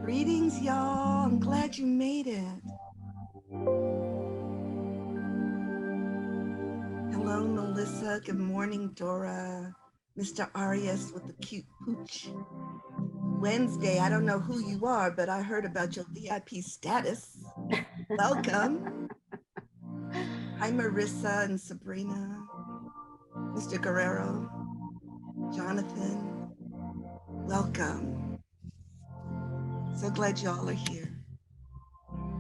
Greetings, y'all. I'm glad you made it. Hello, Melissa. Good morning, Dora. Mr. Arias with the cute pooch. Wednesday, I don't know who you are, but I heard about your VIP status. Welcome. Hi, Marissa and Sabrina. Mr. Guerrero, Jonathan, welcome. So glad y'all are here.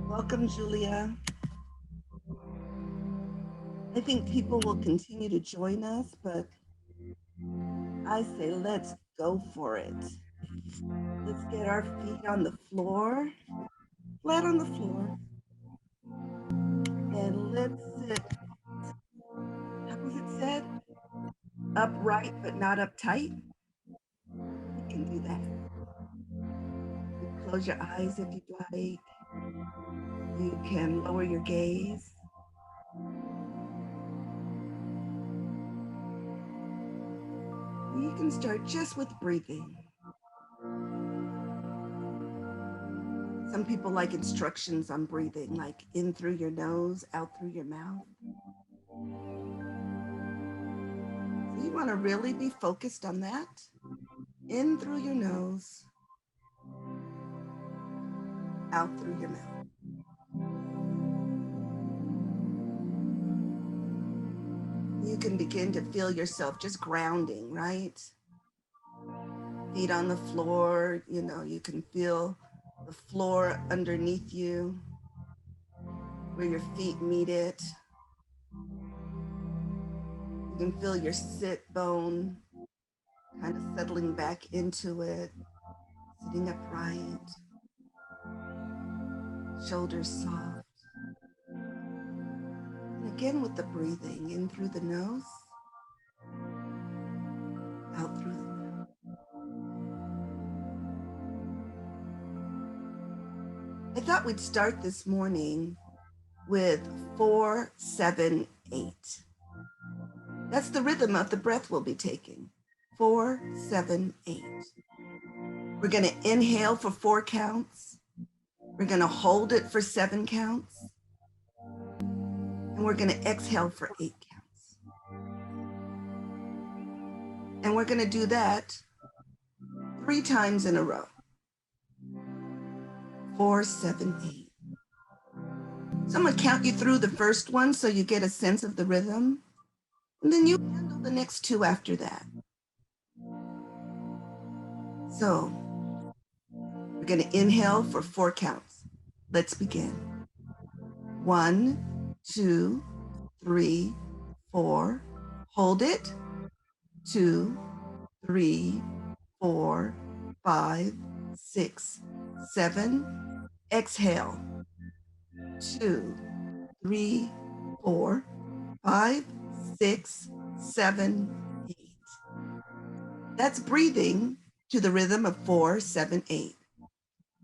Welcome, Julia. I think people will continue to join us, but I say let's go for it. Let's get our feet on the floor, flat on the floor, and let's sit, how was it said? Upright, but not uptight. You can do that. You close your eyes if you'd like. You can lower your gaze. You can start just with breathing. Some people like instructions on breathing, like in through your nose, out through your mouth. So you want to really be focused on that. In through your nose, out through your mouth. You can begin to feel yourself just grounding, right? Feet on the floor, you can feel the floor underneath you, where your feet meet it. You can feel your sit bone kind of settling back into it, sitting upright, shoulders soft. And again with the breathing, in through the nose, out through the mouth. I thought we'd start this morning with 4, 7, 8. That's the rhythm of the breath we'll be taking. 4, 7, 8. We're going to inhale for 4 counts. We're going to hold it for 7 counts. And we're going to exhale for 8 counts. And we're going to do that 3 times in a row. 4, 7, 8. So I'm going to count you through the first one so you get a sense of the rhythm. And then you handle the next 2 after that. So we're going to inhale for 4 counts. Let's begin. 1, 2, 3, 4. Hold it. 2, 3, 4, 5, 6, 7. Exhale. 2, 3, 4, 5, 6, 7, 8. That's breathing to the rhythm of 4, 7, 8.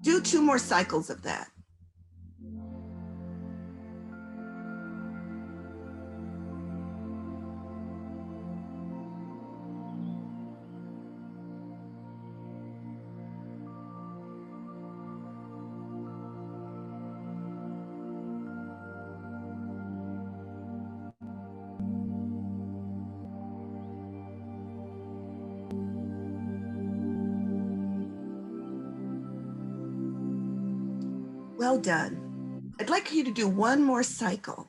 Do 2 more cycles of that. Well done. I'd like you to do 1 more cycle.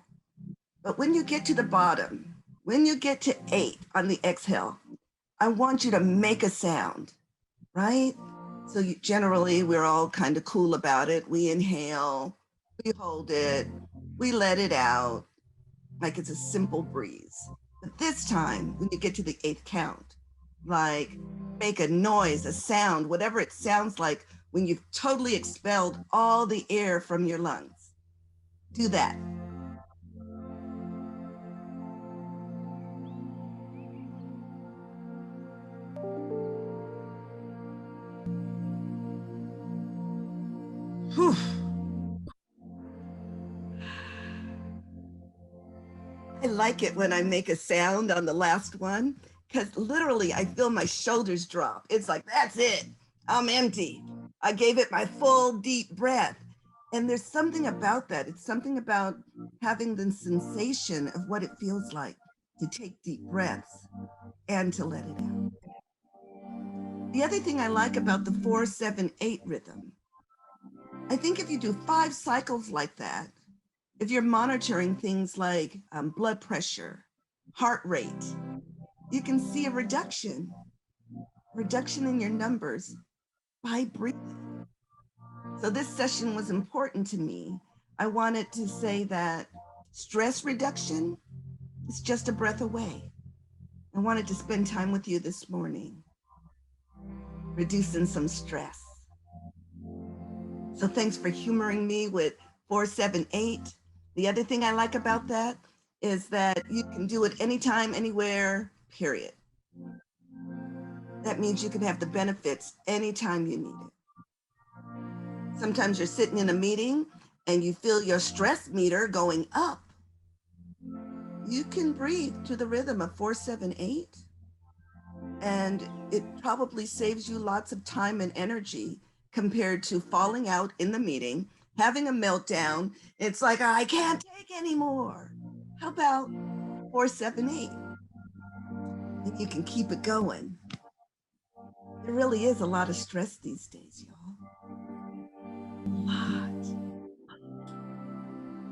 But when you get to the bottom, when you get to 8 on the exhale, I want you to make a sound, right? So generally, we're all kind of cool about it. We inhale, we hold it, we let it out, like it's a simple breeze. But this time, when you get to the 8th count, like make a noise, a sound, whatever it sounds like when you've totally expelled all the air from your lungs. Do that. Whew. I like it when I make a sound on the last one, because literally I feel my shoulders drop. It's like, that's it. I'm empty. I gave it my full deep breath. And there's something about that. It's something about having the sensation of what it feels like to take deep breaths and to let it out. The other thing I like about the 4-7-8 rhythm, I think if you do 5 cycles like that, if you're monitoring things like blood pressure, heart rate, you can see a reduction in your numbers by breathing. So this session was important to me. I wanted to say that stress reduction is just a breath away. I wanted to spend time with you this morning, reducing some stress. So thanks for humoring me with 4-7-8. The other thing I like about that is that you can do it anytime, anywhere, period. That means you can have the benefits anytime you need it. Sometimes you're sitting in a meeting and you feel your stress meter going up. You can breathe to the rhythm of 4-7-8, and it probably saves you lots of time and energy compared to falling out in the meeting, having a meltdown. It's like, I can't take anymore. How about 4-7-8? And you can keep it going. There really is a lot of stress these days, y'all. A lot.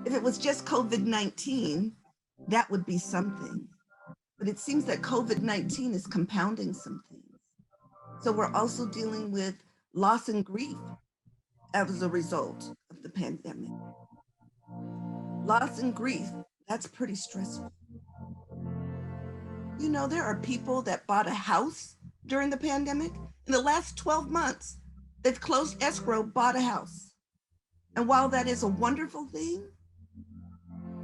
If it was just COVID-19, that would be something. But it seems that COVID-19 is compounding some things. So we're also dealing with loss and grief as a result of the pandemic. Loss and grief, that's pretty stressful. You know, there are people that bought a house during the pandemic. In the last 12 months, they've closed escrow, bought a house. And while that is a wonderful thing,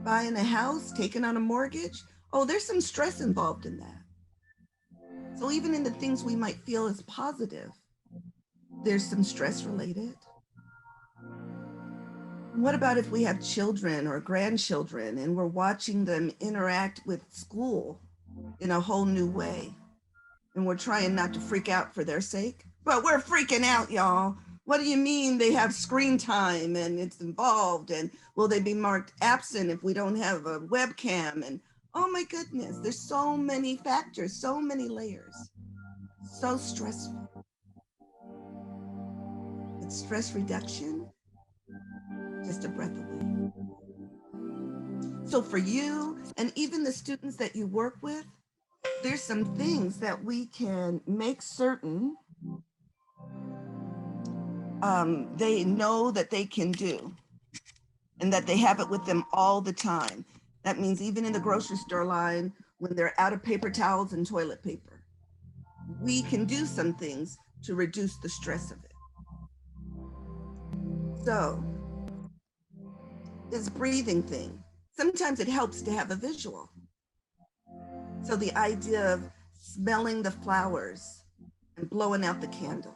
buying a house, taking on a mortgage, oh, there's some stress involved in that. So even in the things we might feel as positive, there's some stress related. What about if we have children or grandchildren and we're watching them interact with school in a whole new way? And we're trying not to freak out for their sake, but we're freaking out, y'all. What do you mean they have screen time and it's involved? And will they be marked absent if we don't have a webcam? And oh my goodness, there's so many factors, so many layers. So stressful. But stress reduction, just a breath away. So for you and even the students that you work with, there's some things that we can make certain they know that they can do and that they have it with them all the time. That means even in the grocery store line, when they're out of paper towels and toilet paper, we can do some things to reduce the stress of it. So this breathing thing, sometimes it helps to have a visual. So the idea of smelling the flowers and blowing out the candle.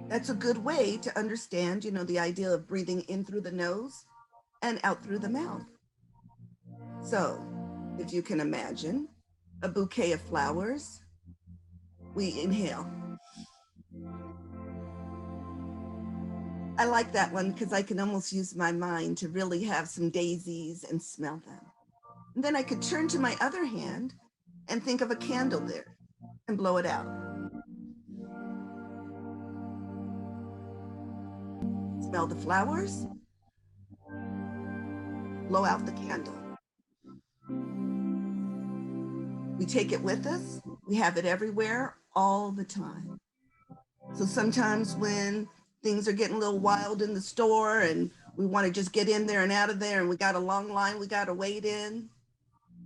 That's a good way to understand, you know, the idea of breathing in through the nose and out through the mouth. So if you can imagine a bouquet of flowers, we inhale. I like that one because I can almost use my mind to really have some daisies and smell them. And then I could turn to my other hand and think of a candle there and blow it out. Smell the flowers, blow out the candle. We take it with us. We have it everywhere all the time. So sometimes when things are getting a little wild in the store and we want to just get in there and out of there and we got a long line we got to wait in,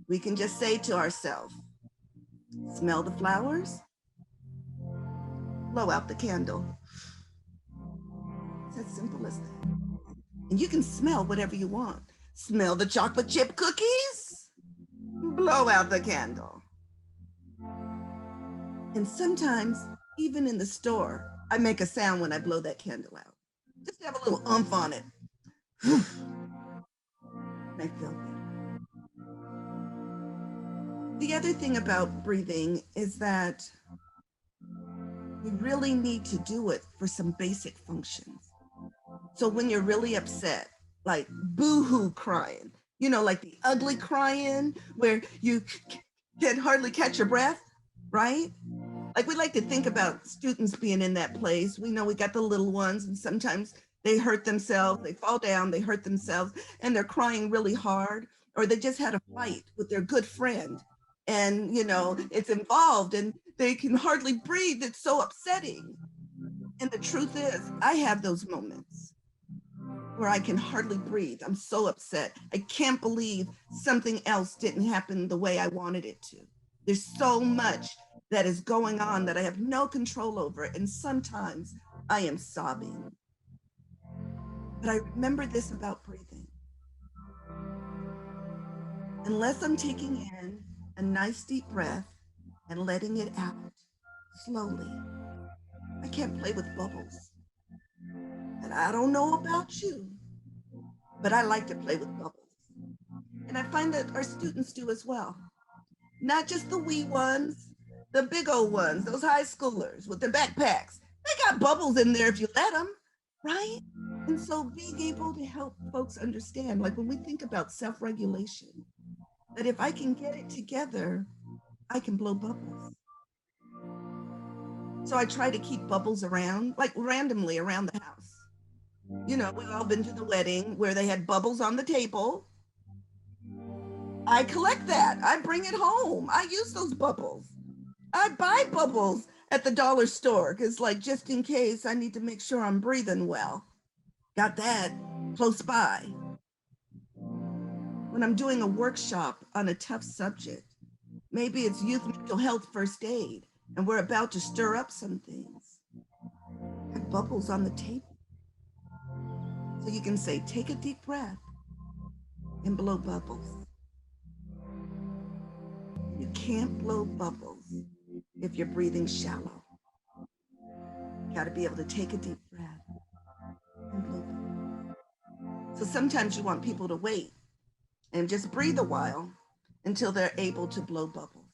we can just say to ourselves, smell the flowers, blow out the candle. It's as simple as that. And you can smell whatever you want. Smell the chocolate chip cookies, blow out the candle. And sometimes, even in the store, I make a sound when I blow that candle out. Just to have a little oomph on it. I feel better. The other thing about breathing is that we really need to do it for some basic functions. So when you're really upset, like boo-hoo crying, like the ugly crying where you can hardly catch your breath, right? Like we like to think about students being in that place. We know we got the little ones, and sometimes they hurt themselves, they fall down, they hurt themselves, and they're crying really hard, or they just had a fight with their good friend. And it's involved and they can hardly breathe. It's so upsetting. And the truth is, I have those moments where I can hardly breathe. I'm so upset. I can't believe something else didn't happen the way I wanted it to. There's so much that is going on that I have no control over. And sometimes I am sobbing. But I remember this about breathing. Unless I'm taking in a nice deep breath and letting it out slowly, I can't play with bubbles. And I don't know about you, but I like to play with bubbles. And I find that our students do as well. Not just the wee ones, the big old ones, those high schoolers with their backpacks. They got bubbles in there if you let them, right? And so being able to help folks understand, like when we think about self-regulation, that if I can get it together, I can blow bubbles. So I try to keep bubbles around, like randomly around the house. We've all been to the wedding where they had bubbles on the table. I collect that. I bring it home. I use those bubbles. I buy bubbles at the dollar store because, like, just in case I need to make sure I'm breathing well. Got that close by. When I'm doing a workshop on a tough subject, maybe it's youth mental health first aid, and we're about to stir up some things. I have bubbles on the table. So you can say, take a deep breath and blow bubbles. You can't blow bubbles if you're breathing shallow. You got to be able to take a deep breath and blow bubbles. So sometimes you want people to wait and just breathe a while until they're able to blow bubbles.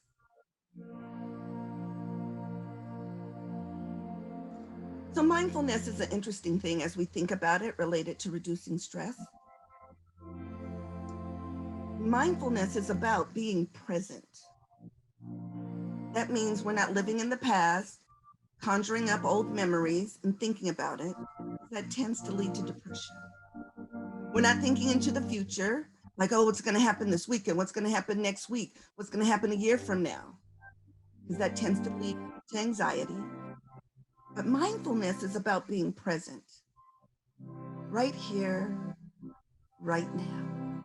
So mindfulness is an interesting thing as we think about it related to reducing stress. Mindfulness is about being present. That means we're not living in the past, conjuring up old memories and thinking about it. That tends to lead to depression. We're not thinking into the future, like, oh, what's going to happen this weekend? What's going to happen next week? What's going to happen a year from now? Because that tends to lead to anxiety. But mindfulness is about being present, right here, right now.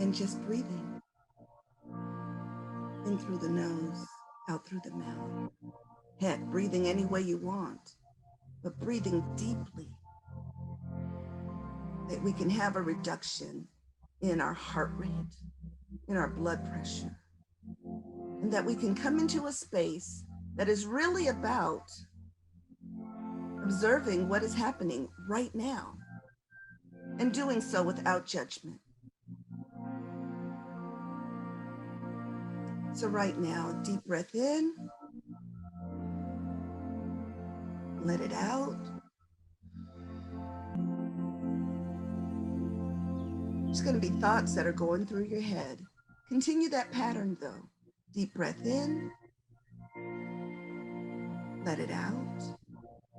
And just breathing in through the nose, out through the mouth. Heck, breathing any way you want, but breathing deeply, that we can have a reduction in our heart rate, in our blood pressure, and that we can come into a space that is really about observing what is happening right now and doing so without judgment. So right now, deep breath in, let it out. There's going to be thoughts that are going through your head. Continue that pattern though. Deep breath in, let it out.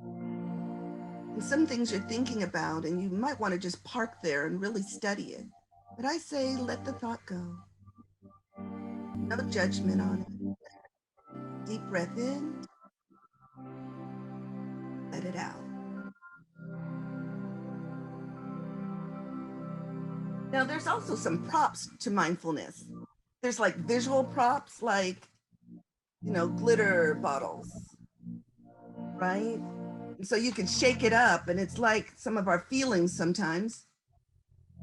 And some things you're thinking about and you might want to just park there and really study it. But I say, let the thought go. No judgment on it. Deep breath in, let it out. Now, there's also some props to mindfulness. There's like visual props, like, glitter bottles, right? And so you can shake it up and it's like some of our feelings sometimes.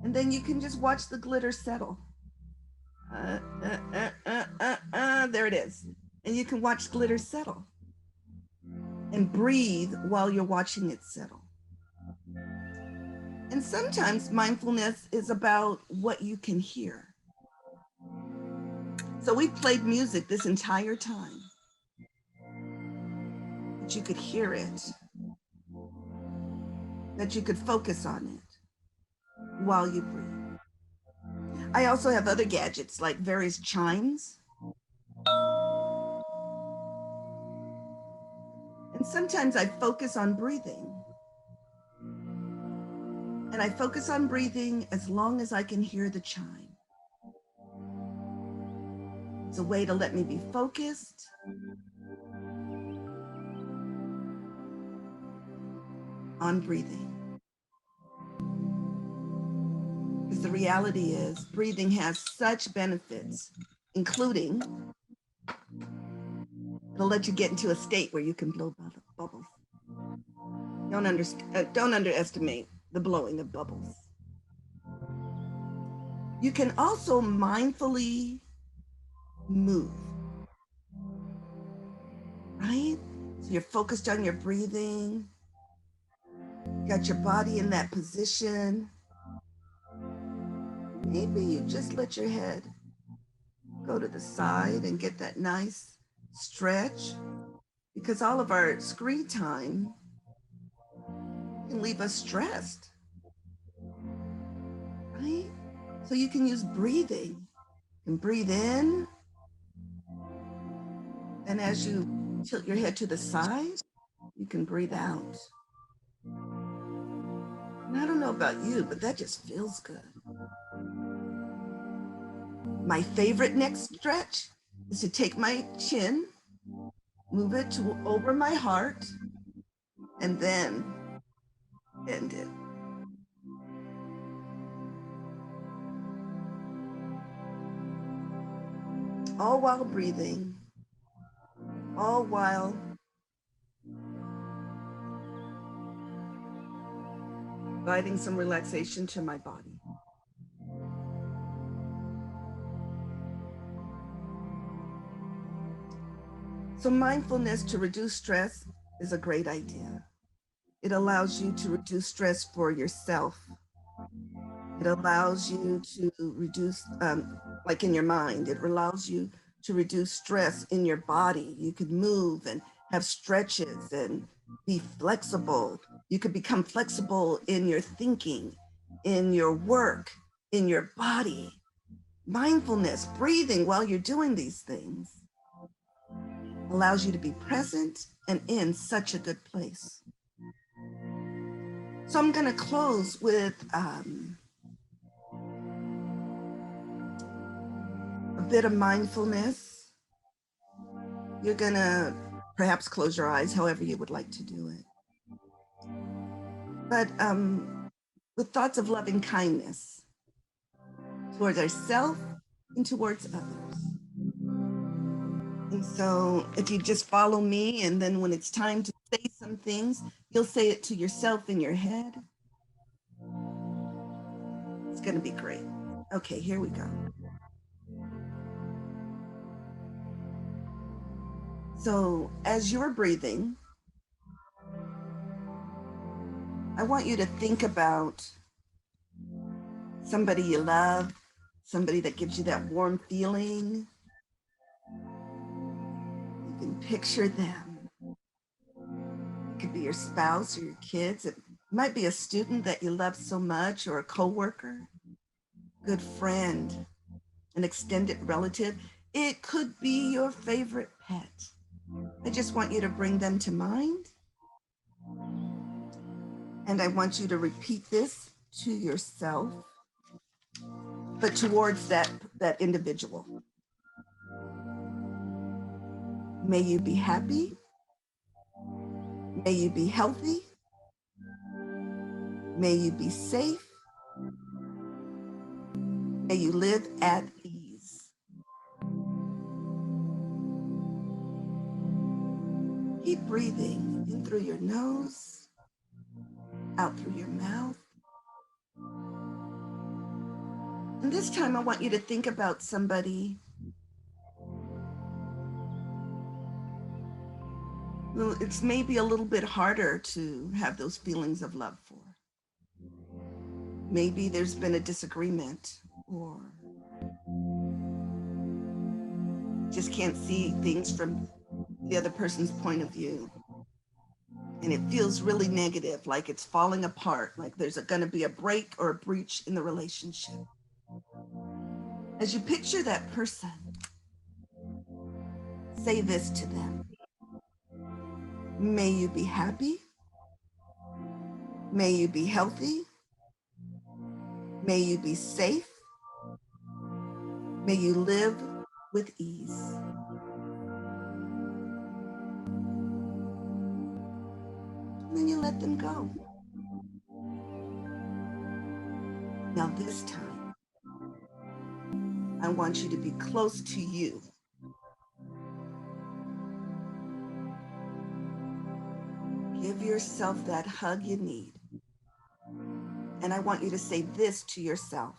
And then you can just watch the glitter settle. There it is. And you can watch glitter settle and breathe while you're watching it settle. And sometimes mindfulness is about what you can hear. So we played music this entire time, that you could hear it, that you could focus on it while you breathe. I also have other gadgets like various chimes. And sometimes I focus on breathing. And I focus on breathing as long as I can hear the chime. It's a way to let me be focused on breathing. Because the reality is breathing has such benefits, including it'll let you get into a state where you can blow bubbles. Don't underestimate the blowing of bubbles. You can also mindfully move, right? So you're focused on your breathing, got your body in that position. Maybe you just let your head go to the side and get that nice stretch, because all of our screen time can leave us stressed, right? So you can use breathing and breathe in. And as you tilt your head to the side, you can breathe out. And I don't know about you, but that just feels good. My favorite next stretch is to take my chin, move it to over my heart, and then end it. All while breathing, all while providing some relaxation to my body. So mindfulness to reduce stress is a great idea. It allows you to reduce stress for yourself. It allows you to reduce, like in your mind, it allows you to reduce stress in your body. You could move and have stretches and be flexible. You could become flexible in your thinking, in your work, in your body. Mindfulness, breathing while you're doing these things allows you to be present and in such a good place. So I'm going to close with a bit of mindfulness. You're going to perhaps close your eyes, however you would like to do it. But with thoughts of loving kindness towards ourselves and towards others. And so if you just follow me, and then when it's time to say some things, you'll say it to yourself in your head. It's going to be great. Okay, here we go. So as you're breathing, I want you to think about somebody you love, somebody that gives you that warm feeling. You can picture them. It could be your spouse or your kids. It might be a student that you love so much, or a coworker, good friend, an extended relative. It could be your favorite pet. I just want you to bring them to mind. And I want you to repeat this to yourself, but towards that individual. May you be happy. May you be healthy. May you be safe. May you live at ease. Keep breathing in through your nose, out through your mouth. And this time I want you to think about somebody who it's maybe a little bit harder to have those feelings of love for. Maybe there's been a disagreement, or just can't see things from the other person's point of view. And it feels really negative, like it's falling apart, like there's going to be a break or a breach in the relationship. As you picture that person, say this to them. May you be happy. May you be healthy. May you be safe. May you live with ease. And then you let them go. Now this time, I want you to be close to you. Give yourself that hug you need. And I want you to say this to yourself.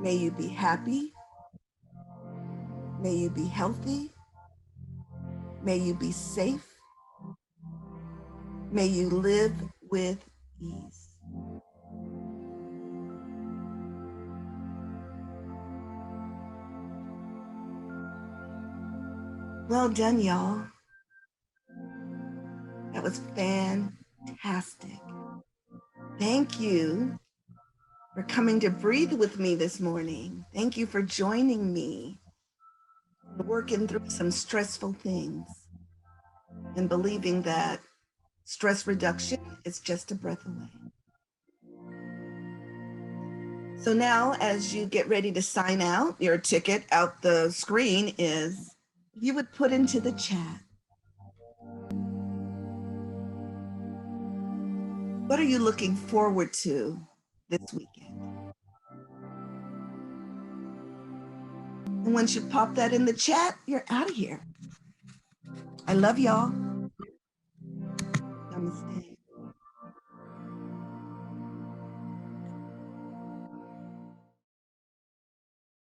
May you be happy. May you be healthy. May you be safe. May you live with ease. Well done, y'all. That was fantastic. Thank you for coming to breathe with me this morning. Thank you for joining me, working through some stressful things and believing that stress reduction is just a breath away. So now, as you get ready to sign out, your ticket out the screen is, if you would put into the chat, what are you looking forward to this weekend? And once you pop that in the chat, you're out of here. I love y'all. Namaste.